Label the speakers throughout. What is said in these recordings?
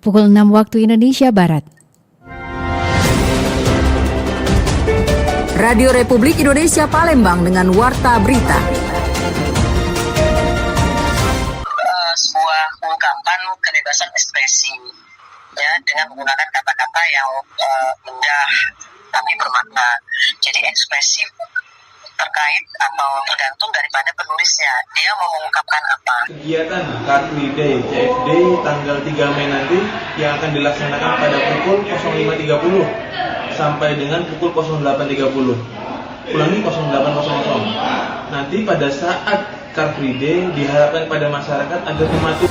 Speaker 1: pukul 6 waktu Indonesia Barat.
Speaker 2: Radio Republik Indonesia Palembang dengan Warta Berita.
Speaker 3: Sebuah ungkapan kebebasan ekspresi, ya, dengan menggunakan kata-kata yang indah tapi bermakna. Jadi ekspresif terkait atau tergantung daripada penulisnya, dia mau mengungkapkan apa.
Speaker 4: Kegiatan Car Free Day CFD tanggal 3 Mei nanti yang akan dilaksanakan pada pukul 05.30 sampai dengan pukul 08.30. Ulangi 08.00. Nanti pada saat Car Free Day diharapkan pada masyarakat agar mematuhi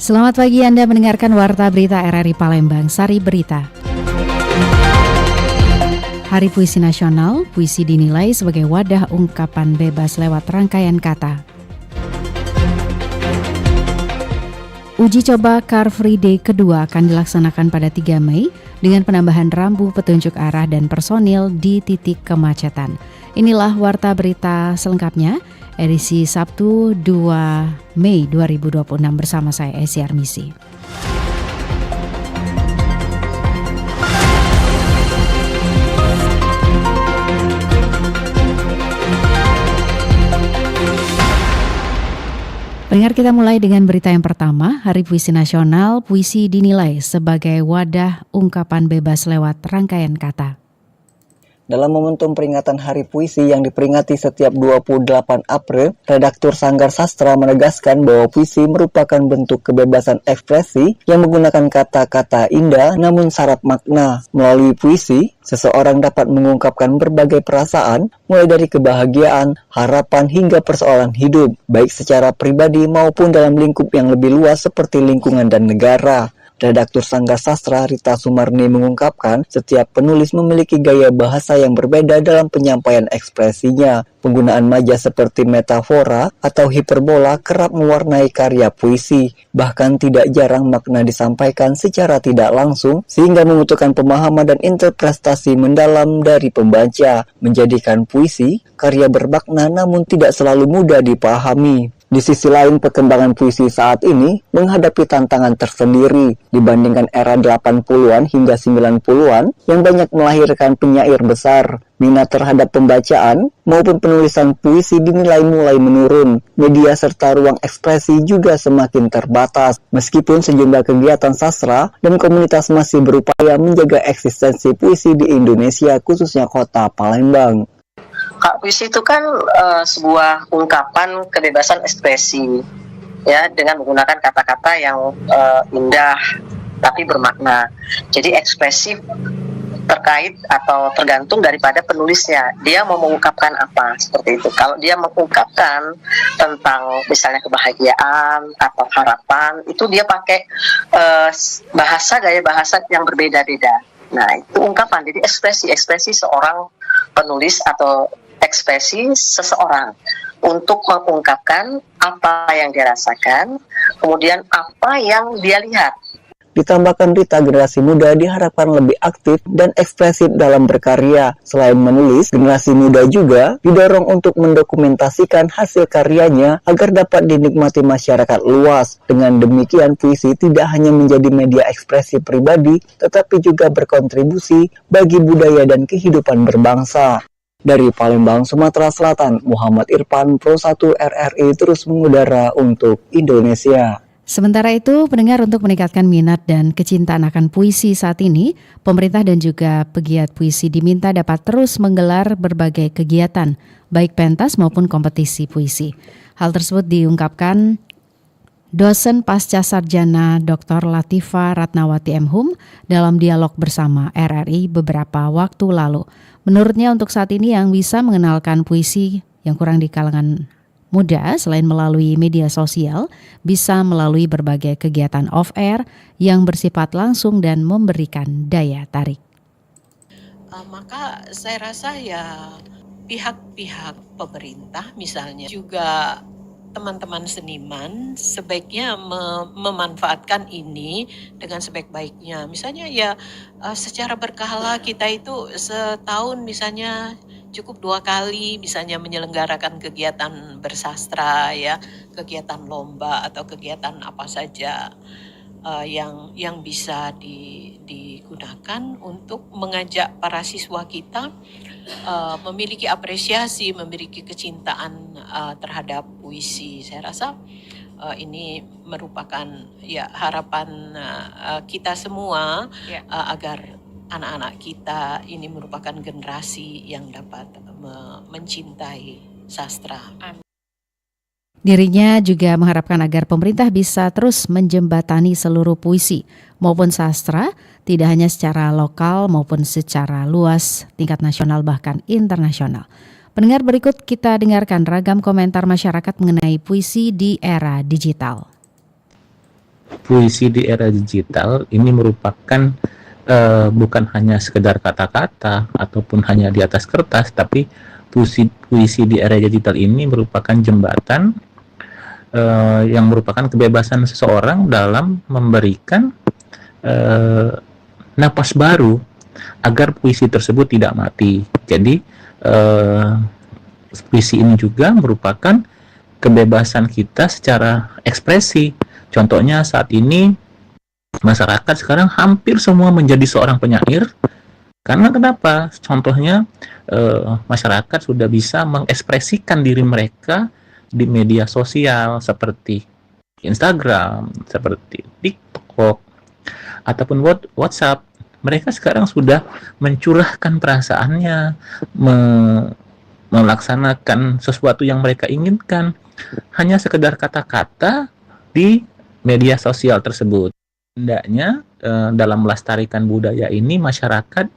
Speaker 1: Selamat pagi, Anda mendengarkan Warta Berita RRI Palembang, Sari Berita. Hari Puisi Nasional, puisi dinilai sebagai wadah ungkapan bebas lewat rangkaian kata. Uji coba Car Free Day kedua akan dilaksanakan pada 3 Mei dengan penambahan rambu petunjuk arah dan personil di titik kemacetan. Inilah Warta Berita selengkapnya, edisi Sabtu 2 Mei 2026 bersama saya Esi Armisi. Pendengar, kita mulai dengan berita yang pertama. Hari Puisi Nasional, puisi dinilai sebagai wadah ungkapan bebas lewat rangkaian kata.
Speaker 5: Dalam momentum peringatan Hari Puisi yang diperingati setiap 28 April, redaktur Sanggar Sastra menegaskan bahwa puisi merupakan bentuk kebebasan ekspresi yang menggunakan kata-kata indah namun syarat makna. Melalui puisi, seseorang dapat mengungkapkan berbagai perasaan, mulai dari kebahagiaan, harapan hingga persoalan hidup, baik secara pribadi maupun dalam lingkup yang lebih luas seperti lingkungan dan negara. Redaktur Sanggar Sastra Rita Sumarni mengungkapkan setiap penulis memiliki gaya bahasa yang berbeda dalam penyampaian ekspresinya. Penggunaan majas seperti metafora atau hiperbola kerap mewarnai karya puisi. Bahkan tidak jarang makna disampaikan secara tidak langsung sehingga membutuhkan pemahaman dan interpretasi mendalam dari pembaca. Menjadikan puisi karya bermakna namun tidak selalu mudah dipahami. Di sisi lain, perkembangan puisi saat ini menghadapi tantangan tersendiri dibandingkan era 80-an hingga 90-an yang banyak melahirkan penyair besar. Minat terhadap pembacaan maupun penulisan puisi dinilai mulai menurun. Media serta ruang ekspresi juga semakin terbatas. Meskipun sejumlah kegiatan sastra dan komunitas masih berupaya menjaga eksistensi puisi di Indonesia, khususnya kota Palembang.
Speaker 3: Kak, puisi itu kan sebuah ungkapan kebebasan ekspresi, ya, dengan menggunakan kata-kata yang indah tapi bermakna. Jadi ekspresif terkait atau tergantung daripada penulisnya, dia mau mengungkapkan apa, seperti itu. Kalau dia mengungkapkan tentang misalnya kebahagiaan atau harapan, itu dia pakai gaya bahasa yang berbeda-beda. Nah, itu ungkapan, jadi ekspresi seorang penulis atau ekspresi seseorang untuk mengungkapkan apa yang dia rasakan, kemudian apa yang dia lihat.
Speaker 5: Ditambahkan Rita, generasi muda diharapkan lebih aktif dan ekspresif dalam berkarya. Selain menulis, generasi muda juga didorong untuk mendokumentasikan hasil karyanya agar dapat dinikmati masyarakat luas. Dengan demikian, puisi tidak hanya menjadi media ekspresi pribadi, tetapi juga berkontribusi bagi budaya dan kehidupan berbangsa. Dari Palembang, Sumatera Selatan, Muhammad Irfan, Pro 1 RRI terus mengudara untuk Indonesia.
Speaker 1: Sementara itu, pendengar, untuk meningkatkan minat dan kecintaan akan puisi saat ini, pemerintah dan juga pegiat puisi diminta dapat terus menggelar berbagai kegiatan, baik pentas maupun kompetisi puisi. Hal tersebut diungkapkan dosen pasca sarjana Dr. Latifah Ratnawati M.Hum dalam dialog bersama RRI beberapa waktu lalu. Menurutnya untuk saat ini yang bisa mengenalkan puisi yang kurang di kalangan muda selain melalui media sosial, bisa melalui berbagai kegiatan off-air yang bersifat langsung dan memberikan daya tarik.
Speaker 6: Maka saya rasa ya pihak-pihak pemerintah misalnya juga teman-teman seniman sebaiknya memanfaatkan ini dengan sebaik-baiknya. Misalnya ya secara berkala kita itu setahun misalnya cukup 2 kali misalnya menyelenggarakan kegiatan bersastra ya, kegiatan lomba atau kegiatan apa saja yang bisa digunakan untuk mengajak para siswa kita memiliki apresiasi, memiliki kecintaan terhadap puisi. Saya rasa ini merupakan ya harapan kita semua agar anak-anak kita ini merupakan generasi yang dapat mencintai sastra.
Speaker 1: Dirinya juga mengharapkan agar pemerintah bisa terus menjembatani seluruh puisi maupun sastra, tidak hanya secara lokal maupun secara luas, tingkat nasional bahkan internasional. Pendengar, berikut kita dengarkan ragam komentar masyarakat mengenai puisi di era digital.
Speaker 7: Puisi di era digital ini merupakan bukan hanya sekedar kata-kata ataupun hanya di atas kertas, tapi puisi di era digital ini merupakan jembatan yang merupakan kebebasan seseorang dalam memberikan napas baru agar puisi tersebut tidak mati. Jadi puisi ini juga merupakan kebebasan kita secara ekspresi. Contohnya saat ini masyarakat sekarang hampir semua menjadi seorang penyair. Karena kenapa? Contohnya masyarakat sudah bisa mengekspresikan diri mereka di media sosial seperti Instagram, seperti TikTok, ataupun WhatsApp. Mereka sekarang sudah mencurahkan perasaannya, melaksanakan sesuatu yang mereka inginkan, hanya sekedar kata-kata di media sosial tersebut. Hendaknya dalam melestarikan budaya ini masyarakat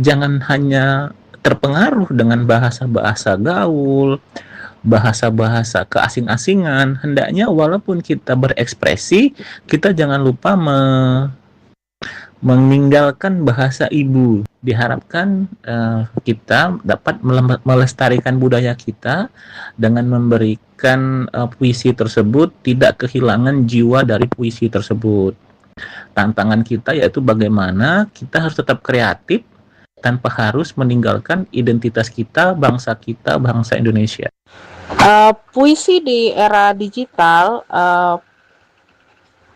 Speaker 7: jangan hanya terpengaruh dengan bahasa-bahasa gaul, bahasa-bahasa keasing-asingan. Hendaknya walaupun kita berekspresi, kita jangan lupa meninggalkan bahasa ibu. Diharapkan kita dapat melestarikan budaya kita dengan memberikan puisi tersebut tidak kehilangan jiwa dari puisi tersebut. Tantangan kita yaitu bagaimana kita harus tetap kreatif tanpa harus meninggalkan identitas kita, bangsa Indonesia.
Speaker 8: Puisi di era digital,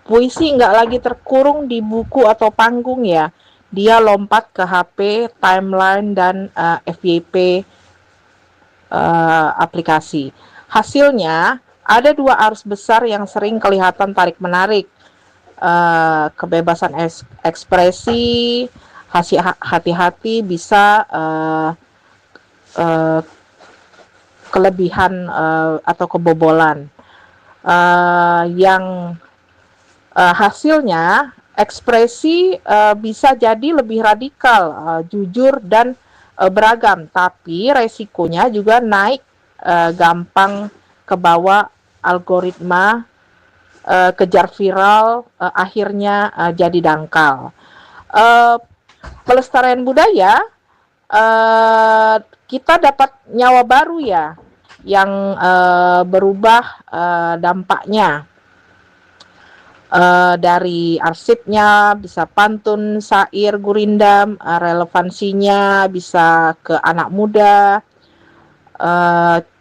Speaker 8: puisi nggak lagi terkurung di buku atau panggung ya. Dia lompat ke HP, timeline, dan FYP aplikasi. Hasilnya, ada 2 arus besar yang sering kelihatan tarik-menarik. Kebebasan ekspresi, hati-hati bisa kelebihan atau kebobolan. Yang hasilnya ekspresi bisa jadi lebih radikal, jujur dan beragam, tapi resikonya juga naik, gampang kebawa algoritma, kejar viral, akhirnya jadi dangkal. Pelestarian budaya, kita dapat nyawa baru ya, yang berubah dampaknya. Dari arsipnya bisa pantun, syair, gurindam, relevansinya bisa ke anak muda.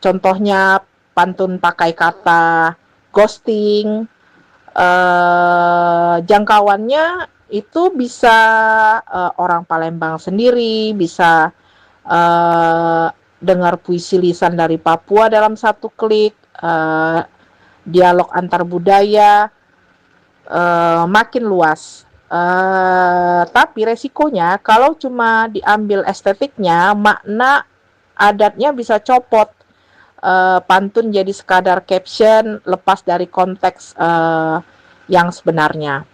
Speaker 8: Contohnya pantun pakai kata ghosting. Jangkauannya itu bisa orang Palembang sendiri, bisa dengar puisi lisan dari Papua dalam 1 klik, dialog antar budaya makin luas. Tapi resikonya kalau cuma diambil estetiknya, makna adatnya bisa copot. Pantun jadi sekadar caption lepas dari konteks yang sebenarnya.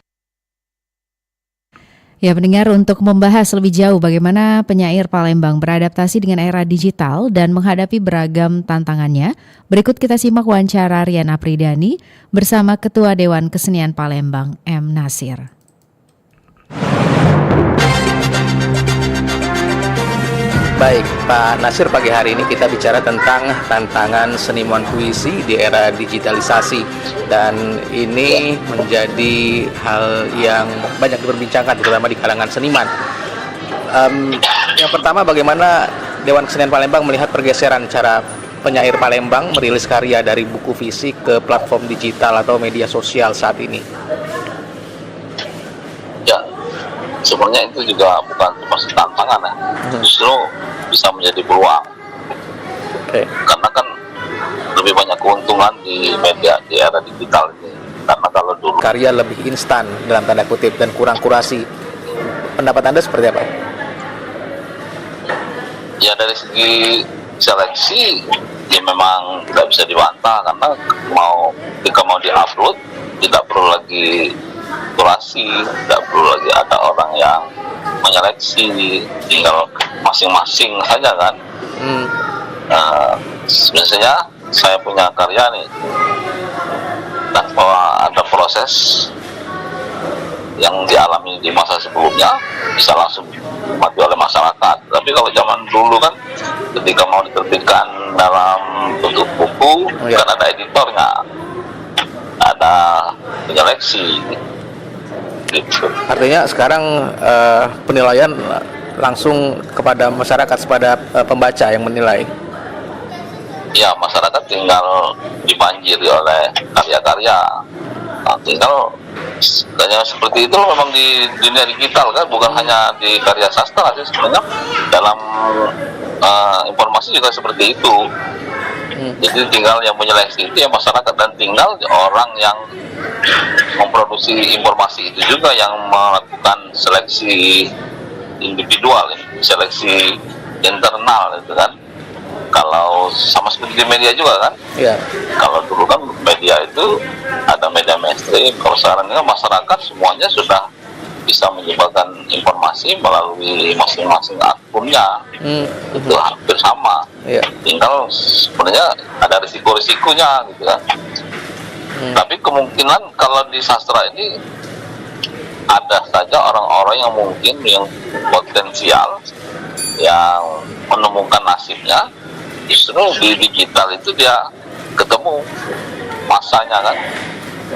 Speaker 1: Ya, pendengar, untuk membahas lebih jauh bagaimana penyair Palembang beradaptasi dengan era digital dan menghadapi beragam tantangannya, berikut kita simak wawancara Rian Apridani bersama Ketua Dewan Kesenian Palembang, M. Nasir.
Speaker 9: Baik, Pak Nasir, pagi hari ini kita bicara tentang tantangan seniman puisi di era digitalisasi, dan ini menjadi hal yang banyak diperbincangkan terutama di kalangan seniman. Yang pertama, bagaimana Dewan Kesenian Palembang melihat pergeseran cara penyair Palembang merilis karya dari buku fisik ke platform digital atau media sosial saat ini?
Speaker 10: Ya, sebenarnya itu juga bukan cuma tantangan ya, justru bisa menjadi peluang. Karena kan lebih banyak keuntungan di media di era digital ini. Karena kalau dulu
Speaker 9: Karya lebih instan dalam tanda kutip dan kurang kurasi. Pendapat Anda seperti apa?
Speaker 10: ya dari segi seleksi ya memang tidak bisa dibantah, karena jika mau diupload tidak perlu lagi kurasi, tidak perlu lagi ada orang yang menyeleksi, tinggal masing-masing saja kan. Biasanya saya punya karya nih, tanpa ada proses yang dialami di masa sebelumnya bisa langsung dinikmati oleh masyarakat. Tapi kalau zaman dulu kan ketika mau diterbitkan dalam bentuk buku kan ada editornya, ada penyeleksi gitu.
Speaker 9: Artinya sekarang penilaian langsung kepada masyarakat, kepada pembaca yang menilai.
Speaker 10: Ya, masyarakat tinggal dibanjiri oleh karya-karya. Nah, tinggal kayak seperti itu memang di dunia digital kan, bukan hanya di karya sastra sih sebenarnya, dalam informasi juga seperti itu. Jadi tinggal yang menyeleksi itu ya masyarakat, dan tinggal orang yang memproduksi informasi itu juga yang melakukan seleksi individual, seleksi internal itu kan. Kalau sama seperti di media juga kan, kalau dulu kan media itu ada media mainstream, kalau sekarang ini masyarakat semuanya sudah bisa menyebarkan informasi melalui masing-masing akunnya. Itu hampir sama. Tinggal sebenarnya ada risiko-risikonya gitu kan. Tapi kemungkinan kalau di sastra ini ada saja orang-orang yang mungkin yang potensial yang menemukan nasibnya justru di digital itu dia ketemu masanya kan,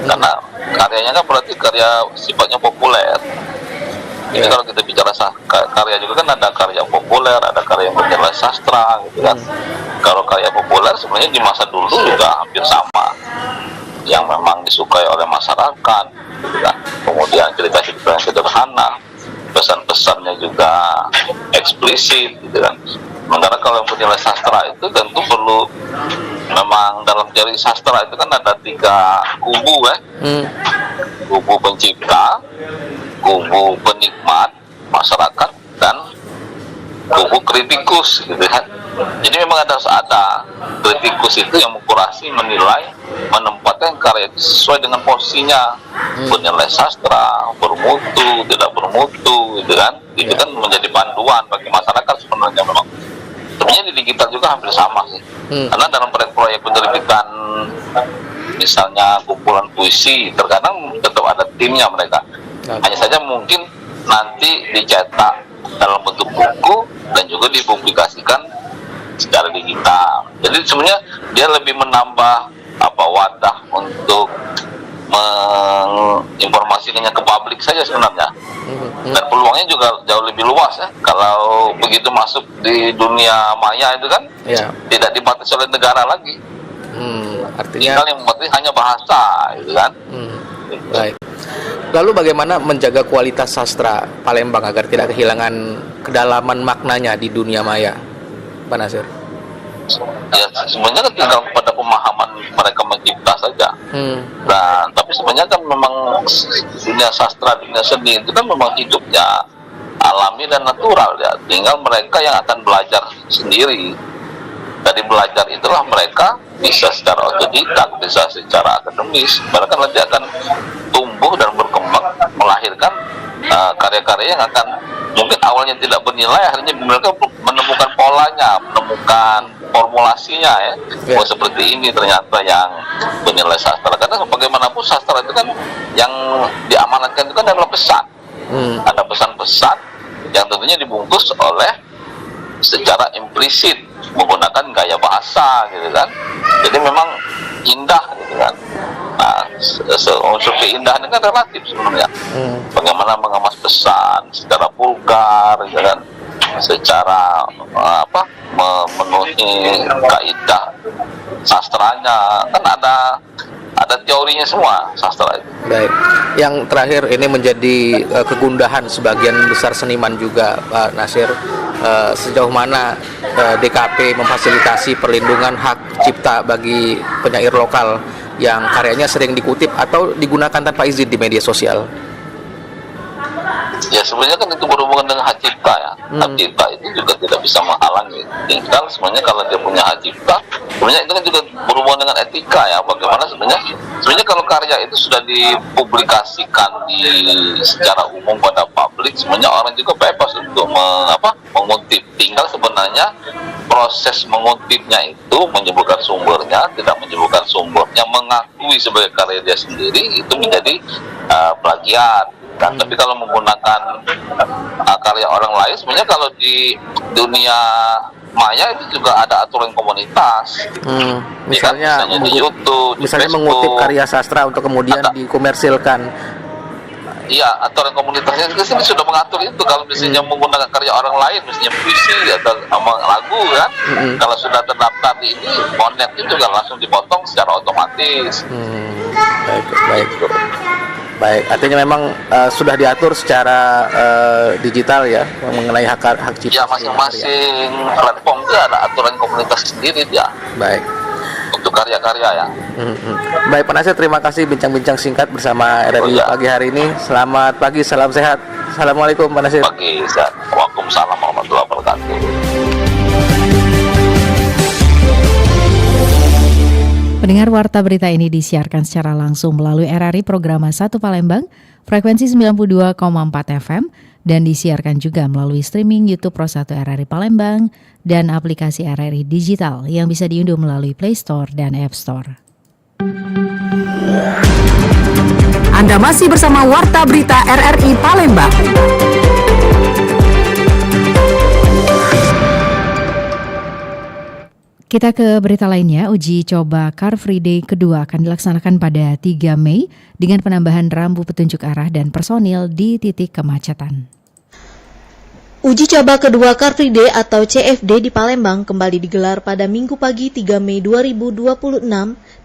Speaker 10: karena karyanya kan berarti karya sifatnya populer. Jadi kalau kita bicara karya juga kan ada karya populer, ada karya yang bernilai sastra gitu kan. Kalau karya populer sebenarnya di masa dulu juga hampir sama, yang memang disukai oleh masyarakat gitu kan. Kemudian cerita-cerita yang sederhana, pesan-pesannya juga eksplisit gitu kan. Sementara kalau yang bernilai sastra itu tentu perlu, memang dalam teori sastra itu kan ada 3 kubu ya. Kubu pencipta, kubu penikmat masyarakat, dan kubu kritikus gitu kan. Jadi memang harus ada kritikus itu yang mengkurasi, menilai, menempatkan karya itu sesuai dengan posisinya, bernilai sastra, bermutu, tidak bermutu gitu kan. Itu kan menjadi panduan bagi masyarakat sebenarnya. Memang sebenarnya di digital juga hampir sama sih. Karena dalam proyek-proyek penerbitan misalnya kumpulan puisi, terkadang tetap ada timnya mereka. Hanya saja mungkin nanti dicetak dalam bentuk buku dan juga dipublikasikan secara digital. Jadi sebenarnya dia lebih menambah wadah untuk menginformasikannya ke publik saja sebenarnya. Dan peluangnya juga jauh lebih luas ya. Kalau begitu masuk di dunia maya itu kan tidak dibatasi oleh negara lagi.
Speaker 9: Artinya
Speaker 10: yang membatasi hanya bahasa gitu kan.
Speaker 9: Baik. Lalu bagaimana menjaga kualitas sastra Palembang agar tidak kehilangan kedalaman maknanya di dunia maya, Pak Nasir?
Speaker 10: Ya sebenarnya kan tinggal pada pemahaman mereka mencipta saja. Nah, tapi sebenarnya kan memang dunia sastra, dunia seni itu kan memang hidupnya alami dan natural ya. Tinggal mereka yang akan belajar sendiri. Dari belajar itulah mereka bisa secara otodidak, bisa secara akademis. Mereka nanti akan tumbuh dan berkembang, melahirkan karya-karya yang akan mungkin awalnya tidak bernilai, akhirnya mereka menemukan polanya, menemukan formulasinya ya. Oh, seperti ini ternyata yang bernilai sastra. Karena bagaimanapun sastra itu kan yang diamanatkan itu kan adalah pesan. Ada pesan-pesan yang tentunya dibungkus oleh secara implisit menggunakan gaya bahasa gitu kan. Jadi memang indah gitu kan. Nah, unsur keindahan ini kan relatif sebenarnya. Bagaimana mengemas pesan secara vulgar gitu kan, secara memenuhi kaidah sastranya, kan ada teorinya semua sastra itu.
Speaker 9: Baik. Yang terakhir ini menjadi kegundahan sebagian besar seniman juga, Pak Nasir. Sejauh mana DKP memfasilitasi perlindungan hak cipta bagi penyair lokal yang karyanya sering dikutip atau digunakan tanpa izin di media sosial?
Speaker 10: Ya sebenarnya kan itu berhubungan dengan hak cipta ya. Hak cipta itu juga tidak bisa menghalangi. Tinggal sebenarnya kalau dia punya hak cipta, sebenarnya itu kan juga berhubungan dengan etika ya. Bagaimana sebenarnya kalau karya itu sudah dipublikasikan secara umum pada publik, sebenarnya orang juga bebas untuk mengutip. Tinggal sebenarnya proses mengutipnya itu menyebutkan sumbernya, tidak menyebutkan sumbernya, mengakui sebagai karya dia sendiri, itu menjadi plagiat. Kan, tapi kalau menggunakan karya orang lain, sebenarnya kalau di dunia maya itu juga ada aturan komunitas.
Speaker 9: Misalnya
Speaker 10: di YouTube,
Speaker 9: misalnya
Speaker 10: Facebook,
Speaker 9: mengutip karya sastra untuk kemudian dikomersilkan.
Speaker 10: Iya, aturan komunitasnya di sini sudah mengatur itu. Kalau misalnya menggunakan karya orang lain, misalnya puisi atau lagu kan, kalau sudah terdaftar di ini, kontennya juga langsung dipotong secara otomatis.
Speaker 9: Baik, artinya memang sudah diatur secara digital ya mengenai hak cipta.
Speaker 10: Ya, masing-masing platform itu ada aturan komunitas sendiri ya.
Speaker 9: Baik.
Speaker 10: Untuk karya-karya ya.
Speaker 9: Baik, Pak Nasir, terima kasih bincang-bincang singkat bersama RRI pagi hari ini. Selamat pagi, salam sehat. Assalamualaikum, Pak Nasir.
Speaker 10: Pagi, waalaikumsalam warahmatullahi wabarakatuh.
Speaker 1: Pendengar, Warta Berita ini disiarkan secara langsung melalui RRI Programa 1 Palembang, frekuensi 92,4 FM, dan disiarkan juga melalui streaming YouTube Pro 1 RRI Palembang dan aplikasi RRI Digital yang bisa diunduh melalui Play Store dan App Store.
Speaker 2: Anda masih bersama Warta Berita RRI Palembang.
Speaker 1: Kita ke berita lainnya. Uji coba Car Free Day kedua akan dilaksanakan pada 3 Mei dengan penambahan rambu petunjuk arah dan personil di titik kemacetan.
Speaker 11: Uji coba kedua Car Free Day atau CFD di Palembang kembali digelar pada Minggu pagi 3 Mei 2026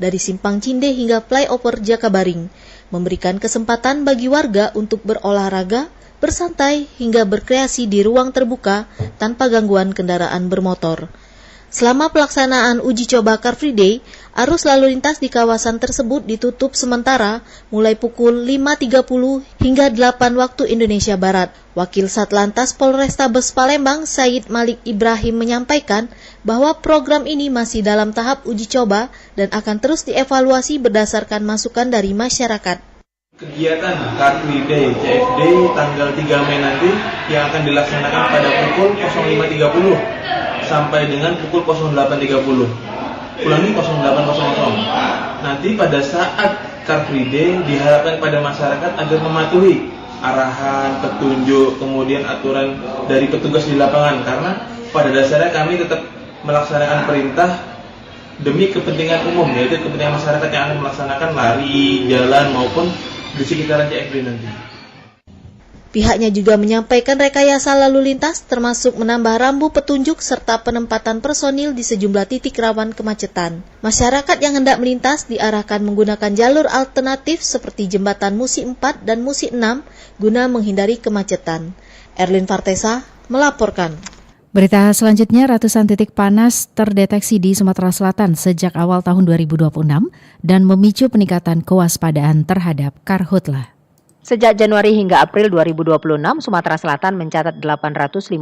Speaker 11: dari Simpang Cinde hingga Flyover Jakabaring, memberikan kesempatan bagi warga untuk berolahraga, bersantai hingga berkreasi di ruang terbuka tanpa gangguan kendaraan bermotor. Selama pelaksanaan uji coba Car Free Day, arus lalu lintas di kawasan tersebut ditutup sementara mulai pukul 5.30 hingga 8 waktu Indonesia Barat. Wakil Satlantas Polrestabes Palembang, Said Malik Ibrahim menyampaikan bahwa program ini masih dalam tahap uji coba dan akan terus dievaluasi berdasarkan masukan dari masyarakat.
Speaker 4: Kegiatan Car Free Day CFD tanggal 3 Mei nanti yang akan dilaksanakan pada pukul 05.30 sampai dengan pukul 08.30. Ulangi 08.00. Nanti pada saat Car Free Day diharapkan pada masyarakat agar mematuhi arahan, petunjuk, kemudian aturan dari petugas di lapangan, karena pada dasarnya kami tetap melaksanakan perintah demi kepentingan umum, yaitu kepentingan masyarakat yang akan melaksanakan lari, jalan maupun di sekitaran CFD nanti.
Speaker 11: Pihaknya juga menyampaikan rekayasa lalu lintas termasuk menambah rambu petunjuk serta penempatan personil di sejumlah titik rawan kemacetan. Masyarakat yang hendak melintas diarahkan menggunakan jalur alternatif seperti jembatan Musi 4 dan Musi 6 guna menghindari kemacetan. Erlin Fartesa melaporkan.
Speaker 1: Berita selanjutnya, ratusan titik panas terdeteksi di Sumatera Selatan sejak awal tahun 2026 dan memicu peningkatan kewaspadaan terhadap karhutlah.
Speaker 12: Sejak Januari hingga April 2026, Sumatera Selatan mencatat 857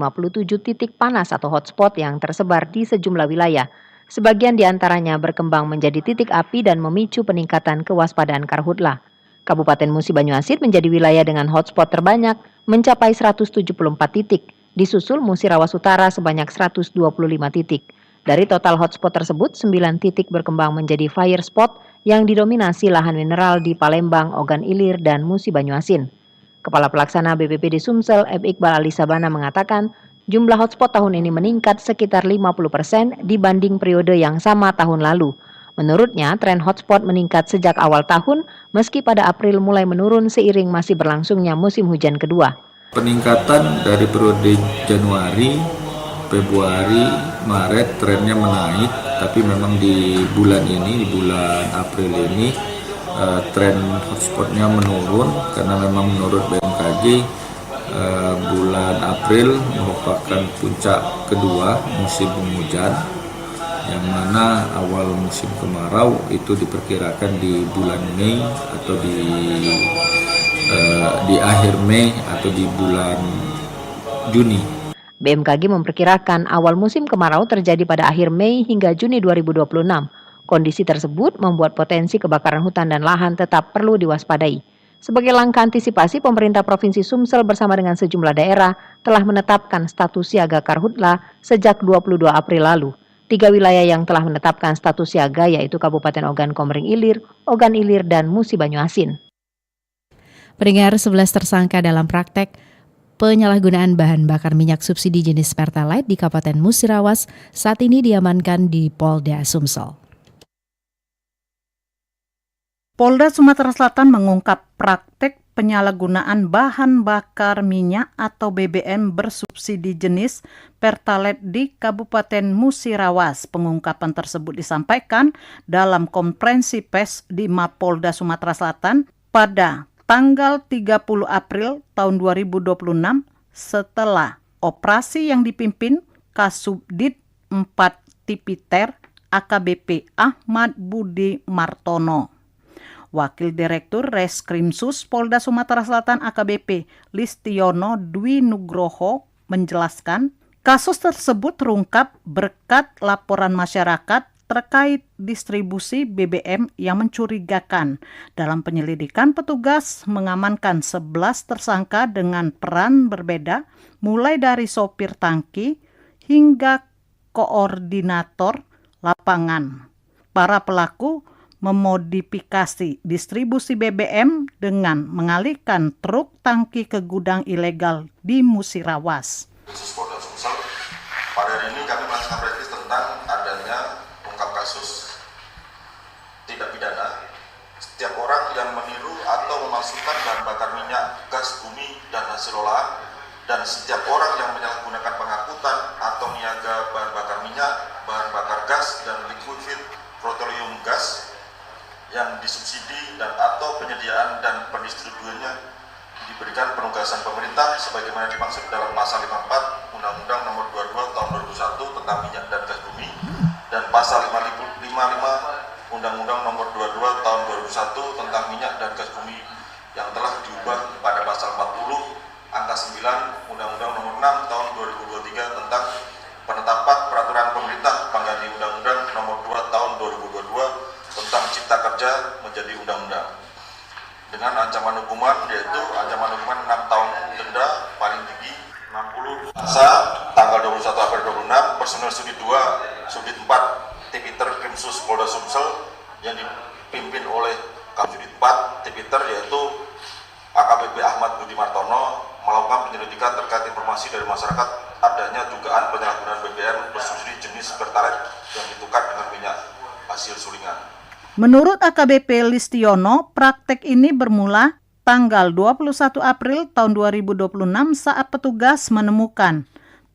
Speaker 12: titik panas atau hotspot yang tersebar di sejumlah wilayah. Sebagian di antaranya berkembang menjadi titik api dan memicu peningkatan kewaspadaan karhutlah. Kabupaten Musi Banyuasin menjadi wilayah dengan hotspot terbanyak, mencapai 174 titik. Disusul Musi Rawas Utara sebanyak 125 titik. Dari total hotspot tersebut, 9 titik berkembang menjadi fire spot yang didominasi lahan mineral di Palembang, Ogan Ilir, dan Musi Banyuasin. Kepala Pelaksana BPBD Sumsel, F. Iqbal Ali Sabana mengatakan, Jumlah hotspot tahun ini meningkat sekitar 50% dibanding periode yang sama tahun lalu. Menurutnya, tren hotspot meningkat sejak awal tahun, meski pada April mulai menurun seiring masih berlangsungnya musim hujan kedua.
Speaker 13: Peningkatan dari periode Januari, Februari, Maret trennya menaik, tapi memang di bulan ini, di bulan April ini, tren hotspotnya menurun karena memang menurut BMKG bulan April merupakan puncak kedua musim penghujan, yang mana awal musim kemarau itu diperkirakan di bulan Mei atau di akhir Mei atau di bulan Juni.
Speaker 12: BMKG memperkirakan awal musim kemarau terjadi pada akhir Mei hingga Juni 2026. Kondisi tersebut membuat potensi kebakaran hutan dan lahan tetap perlu diwaspadai. Sebagai langkah antisipasi, pemerintah Provinsi Sumsel bersama dengan sejumlah daerah telah menetapkan status siaga karhutla sejak 22 April lalu. 3 wilayah yang telah menetapkan status siaga yaitu Kabupaten Ogan Komering Ilir, Ogan Ilir, dan Musi Banyu Asin.
Speaker 1: Pendengar, 11 tersangka dalam praktek penyalahgunaan bahan bakar minyak subsidi jenis Pertalite di Kabupaten Musirawas saat ini diamankan di Polda Sumsel.
Speaker 14: Polda Sumatera Selatan mengungkap praktek penyalahgunaan bahan bakar minyak atau BBM bersubsidi jenis Pertalite di Kabupaten Musirawas. Pengungkapan tersebut disampaikan dalam konferensi pers di Mapolda Sumatera Selatan pada tanggal 30 April tahun 2026 setelah operasi yang dipimpin Kasubdit 4 Tipiter AKBP Ahmad Budi Martono. Wakil Direktur Reskrimsus Polda Sumatera Selatan AKBP Listiono Dwi Nugroho menjelaskan, kasus tersebut terungkap berkat laporan masyarakat terkait distribusi BBM yang mencurigakan. Dalam penyelidikan, petugas mengamankan 11 tersangka dengan peran berbeda, mulai dari sopir tangki hingga koordinator lapangan. Para pelaku memodifikasi distribusi BBM dengan mengalihkan truk tangki ke gudang ilegal di Musirawas.
Speaker 15: Polda Sumsel, pada hari ini kami melaksanakan revisi tentang adanya ungkap kasus tindak pidana setiap orang yang meniru atau memasukkan bahan bakar minyak, gas bumi, dan hasil olahan, dan setiap orang yang menyalahgunakan pengangkutan atau niaga bahan bakar minyak, bahan bakar gas, dan liquefied petroleum gas yang disubsidi dan atau penyediaan dan pendistribusiannya diberikan penugasan pemerintah sebagaimana dimaksud dalam pasal 54 Undang-Undang Nomor 22 Tahun 2001 tentang minyak dan gas bumi dan pasal 55 Undang-Undang Nomor 22 Tahun 2001 tentang minyak dan gas bumi yang telah diubah pada pasal 40 angka 9 Undang-Undang Nomor 6 Tahun 2023 tentang penetapan peraturan pemerintah pengganti Undang-Undang Nomor 2 Tahun 2022 tentang Cipta Kerja menjadi undang-undang dengan ancaman hukuman yaitu ancaman hukuman 6 tahun denda paling tinggi 60 tanggal 21 April 2026 personel Subdit 2 Subdit 4 Tipiter Krimsus Polda Sumsel yang dipimpin oleh Kasubdit 4 Tipiter yaitu AKBP Ahmad Budi Martono melakukan penyelidikan terkait informasi dari masyarakat adanya dugaan penyalahgunaan BBM bersubsidi jenis Pertalite yang ditukar dengan minyak hasil sulingan.
Speaker 14: Menurut AKBP Listiono, praktek ini bermula tanggal 21 April tahun 2026 saat petugas menemukan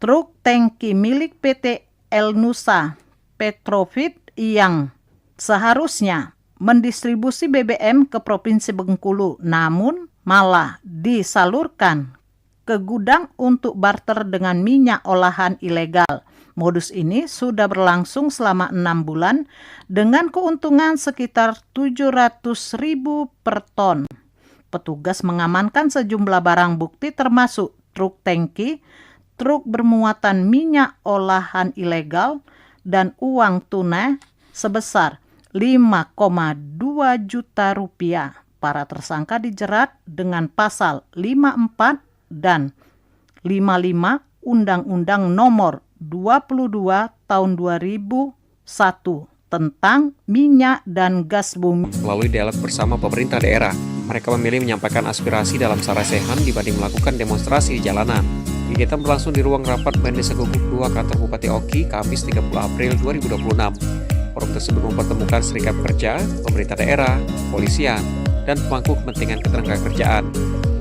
Speaker 14: truk tangki milik PT El Nusa Petrofit yang seharusnya mendistribusi BBM ke Provinsi Bengkulu, namun malah disalurkan ke gudang untuk barter dengan minyak olahan ilegal. Modus ini sudah berlangsung selama 6 bulan dengan keuntungan sekitar 700.000 per ton. Petugas mengamankan sejumlah barang bukti termasuk truk tangki, truk bermuatan minyak olahan ilegal, dan uang tunai sebesar 5,2 juta rupiah. Para tersangka dijerat dengan pasal 54 dan 55 Undang-Undang Nomor 22 tahun 2001 tentang minyak dan gas bumi.
Speaker 16: Melalui dialog bersama pemerintah daerah, mereka memilih menyampaikan aspirasi dalam sarasehan dibanding melakukan demonstrasi di jalanan. Kegiatan berlangsung di ruang rapat Mendesa Guguk 2 kantor Bupati Oki, Kamis 30 April 2026. Forum tersebut mempertemukan serikat pekerja, pemerintah daerah, kepolisian, dan pemangku kepentingan ketenagakerjaan.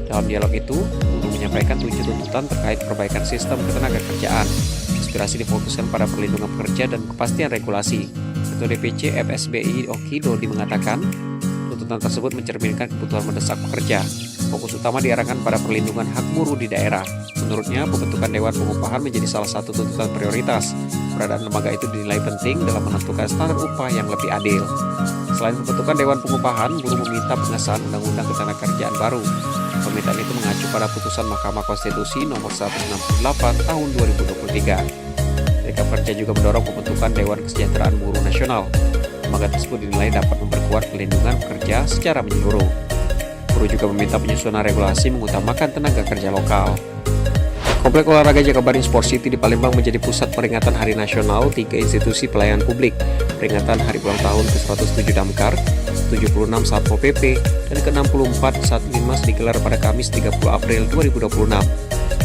Speaker 16: Dalam dialog itu, buruh menyampaikan 7 tuntutan terkait perbaikan sistem ketenagakerjaan. Aspirasi difokuskan pada perlindungan pekerja dan kepastian regulasi. Ketua DPC FSBI Oki Dodi mengatakan, tuntutan tersebut mencerminkan kebutuhan mendesak pekerja. Fokus utama diarahkan pada perlindungan hak buruh di daerah. Menurutnya, pembentukan Dewan Pengupahan menjadi salah satu tuntutan prioritas. Keberadaan lembaga itu dinilai penting dalam menentukan standar upah yang lebih adil. Selain pembentukan Dewan Pengupahan, buruh meminta pengesahan Undang-Undang Ketenagakerjaan baru. Permintaan itu mengacu pada putusan Mahkamah Konstitusi nomor 168 tahun 2023. Serikat Pekerja juga mendorong pembentukan Dewan Kesejahteraan Buruh Nasional. Lembaga tersebut dinilai dapat memperkuat perlindungan pekerja secara menyeluruh. Buruh juga meminta penyusunan regulasi mengutamakan tenaga kerja lokal. Komplek Olahraga Jakabaring Sport City di Palembang menjadi pusat peringatan Hari Nasional 3 institusi pelayanan publik, peringatan Hari Ulang Tahun ke-107 Damkar, 76 Satpol PP, dan ke-64 Sat Linmas digelar pada Kamis 30 April 2026.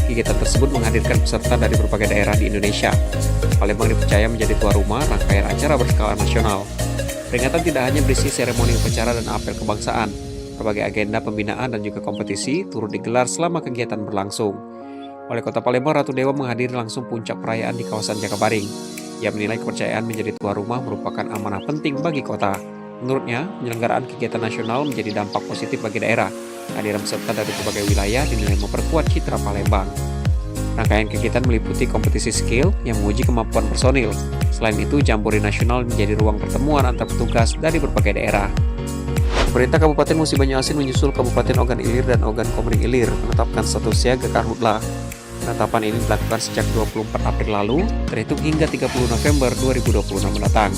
Speaker 16: Kegiatan tersebut menghadirkan peserta dari berbagai daerah di Indonesia. Palembang dipercaya menjadi tuan rumah rangkaian acara berskala nasional. Peringatan tidak hanya berisi seremoni upacara dan apel kebangsaan. Berbagai agenda pembinaan dan juga kompetisi turut digelar selama kegiatan berlangsung. Wali Kota Palembang Ratu Dewa menghadiri langsung puncak perayaan di kawasan Jakabaring. Ia menilai kepercayaan menjadi tuan rumah merupakan amanah penting bagi kota. Menurutnya, penyelenggaraan kegiatan nasional menjadi dampak positif bagi daerah. Kehadiran peserta dari berbagai wilayah dinilai memperkuat citra Palembang. Rangkaian kegiatan meliputi kompetisi skill yang menguji kemampuan personil. Selain itu, Jambore Nasional menjadi ruang pertemuan antar petugas dari berbagai daerah. Pemerintah Kabupaten Musi Banyu Asin menyusul Kabupaten Ogan Ilir dan Ogan Komering Ilir menetapkan status siaga karhutla. Penetapan ini dilakukan sejak 24 April lalu, terhitung hingga 30 November 2026 mendatang.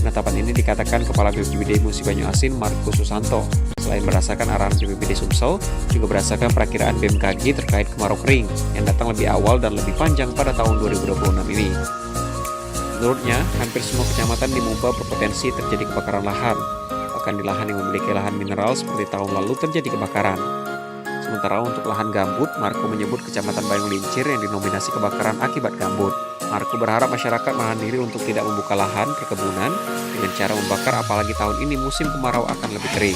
Speaker 16: Penetapan ini dikatakan Kepala BPBD Musi Banyu Asin Markus Susanto. Selain berdasarkan arahan BPBD Sumsel, juga berdasarkan perakiraan BMKG terkait kemarau kering yang datang lebih awal dan lebih panjang pada tahun 2026 ini. Menurutnya, hampir semua kecamatan di Muba berpotensi terjadi kebakaran lahan. Bahkan di lahan yang memiliki lahan mineral seperti tahun lalu terjadi kebakaran. Sementara untuk lahan gambut, Marco menyebut Kecamatan Bayung Lincir yang dinominasi kebakaran akibat gambut. Marco berharap masyarakat menahan diri untuk tidak membuka lahan perkebunan dengan cara membakar, apalagi tahun ini musim kemarau akan lebih kering.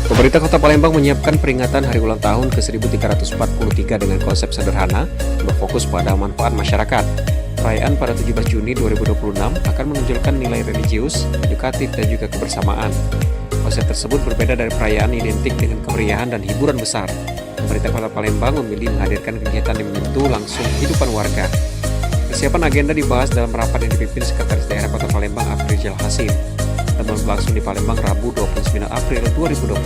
Speaker 16: Pemerintah Kota Palembang menyiapkan peringatan hari ulang tahun ke-1343 dengan konsep sederhana berfokus pada manfaat masyarakat. Perayaan pada 17 Juni 2026 akan menonjolkan nilai religius, edukatif, dan juga kebersamaan. Konsep tersebut berbeda dari perayaan identik dengan kemeriahan dan hiburan besar. Pemerintah Kota Palembang memilih menghadirkan kegiatan yang menyentuh langsung kehidupan warga. Persiapan agenda dibahas dalam rapat yang dipimpin Sekretaris Daerah Kota Palembang Afrizal Hasim. Pertemuan berlangsung di Palembang Rabu 29 April 2026.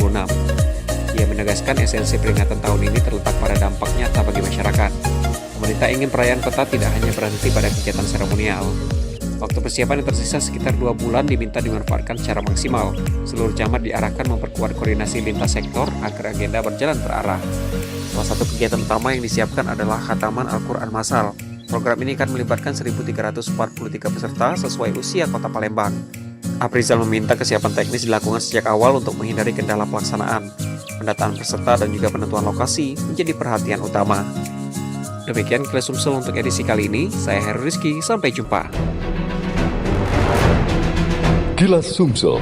Speaker 16: Ia menegaskan esensi peringatan tahun ini terletak pada dampak nyata bagi masyarakat. Pemerintah ingin perayaan kota tidak hanya berhenti pada kegiatan seremonial. Waktu persiapan yang tersisa sekitar 2 bulan diminta dimanfaatkan secara maksimal. Seluruh camat diarahkan memperkuat koordinasi lintas sektor agar agenda berjalan terarah. Salah satu kegiatan utama yang disiapkan adalah khataman Al-Quran Massal. Program ini akan melibatkan 1.343 peserta sesuai usia Kota Palembang. Afrizal meminta kesiapan teknis dilakukan sejak awal untuk menghindari kendala pelaksanaan. Pendataan peserta dan juga penentuan lokasi menjadi perhatian utama. Demikian Kilas Sumsel untuk edisi kali ini. Saya Heru Rizky, sampai jumpa.
Speaker 17: Kilas Sumsel.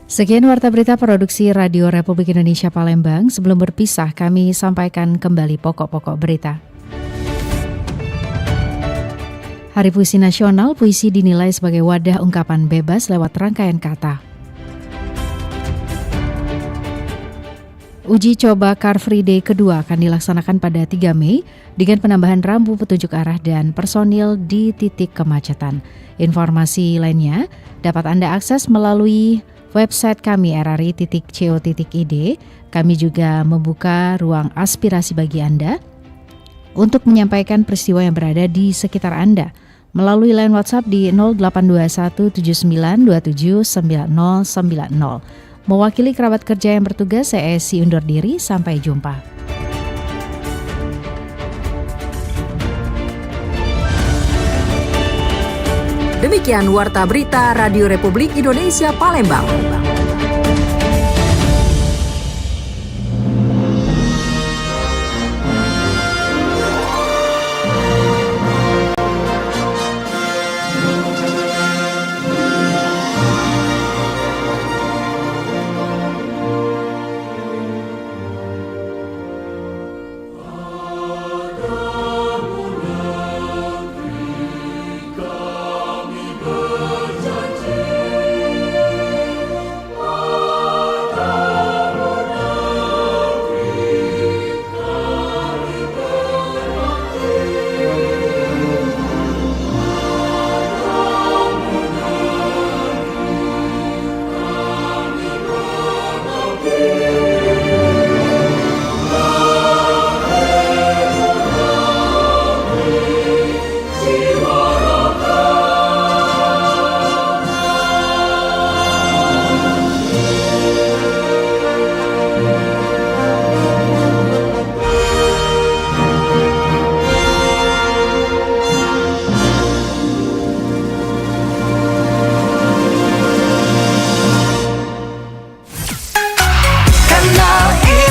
Speaker 1: Sekian Warta Berita Produksi Radio Republik Indonesia Palembang. Sebelum berpisah, kami sampaikan kembali pokok-pokok berita. Hari Puisi Nasional, puisi dinilai sebagai wadah ungkapan bebas lewat rangkaian kata. Uji coba Car Free Day kedua akan dilaksanakan pada 3 Mei dengan penambahan rambu petunjuk arah dan personil di titik kemacetan. Informasi lainnya dapat Anda akses melalui website kami rri.co.id. Kami juga membuka ruang aspirasi bagi Anda untuk menyampaikan peristiwa yang berada di sekitar Anda melalui line WhatsApp di 082179279090. Mewakili kerabat kerja yang bertugas, saya Esi undur diri. Sampai jumpa.
Speaker 2: Demikian Warta Berita Radio Republik Indonesia Palembang.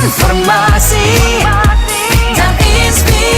Speaker 18: Informasi